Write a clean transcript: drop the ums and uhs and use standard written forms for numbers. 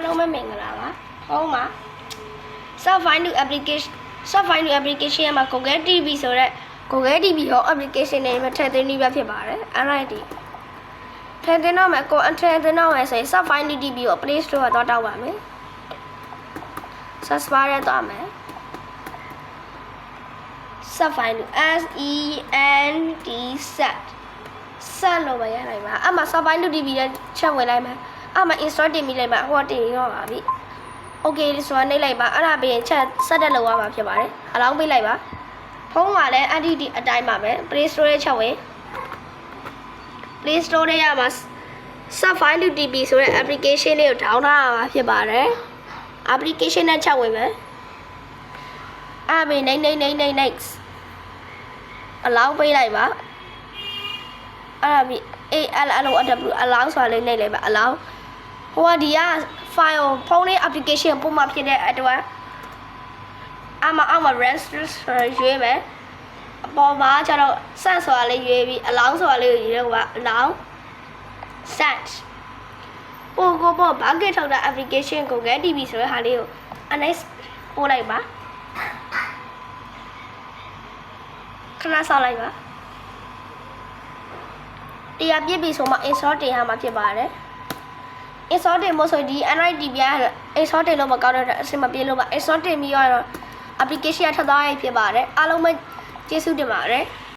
လုံးပဲမင်္ဂလာပါဟုတ်မှာ Subfind to application Subfind to application မှာ Google TV ဆိုတဲ့ Google TV ရော application တွေမှာထည့်သွင်းနေပြဖြစ်ပါတယ်အဲ့ဒါဒီထည့်သွင်းတော့မယ်ကိုအထည့်သွင်းတော့မယ်ဆိုရင် Subfind to TV ကို Play Store တော့တောက်ပါမယ် Search bar ထဲသွားမယ် Subfind to SEND set လို့ပဲရနိုင်ပါအဲ့မှာ Subfind to TV နဲ့ချက်ဝင်လိုက်မယ်အဲ့မှာ install တင်ပြီးလိုက်ပါဟိုတင်ရောပါပြီ Okay ဆိုတော့နှိပ်လိုက်ပါအဲ့ဒါပြီးရင်ချက်ဆက်တက်လောက်ရမှာဖြစ်ပါတယ်အလောင်းပေးလိုက်ပါဖုန်းမှာလည်းအဲ့ဒီအတိုင်းပါပဲ Play Store ရဲ့ချက်ဝင် Play Store ထဲရမှာ Subfind to TV ဆိုတဲ့ application လေးကို download ရမှာဖြစ်ပါတယ် application နဲ့ချက်ဝင်မယ်အဲ့ပြီးနှိပ်အလောင်းပေးလိုက်ပါအဲ့ဒါပြီး ALLOW အလောင်းဆိုတာလေးနှိပ်လိုက်ပါအလောင်းဟိုကဒီက file ဖုန်းလေး application ပုံမှန်ဖြစ်တဲ့အတွက်အမအောက်မှာ register ရွေးမယ်အပေါ်မှာကျတော့ set ဆိုတာလေးရွေးပြီးအလောင်းဆိုတာလေးကိုရွေးတော့အလောင်း set ပို့ဘာကထောက်တာ application ကို Google TV ဆိုတဲ့ဟာလေးကို annex ပို့လိုက်ပါခဏဆောက်လိုက်ပါတရားပြည့်ပြီဆိုမှ install တင်ရမှာဖြစ်ပါတယ် install တင်ဖို့ဆိုဒီ Android TV က install တင်လို့မကောင်းတဲ့အဆင်မပြေလို့ပါ install တင်ပြီးတော့ application ထပ်သွားရဖြစ်ပါတယ်အားလုံးပဲကျေးဇူးတင်ပါတယ်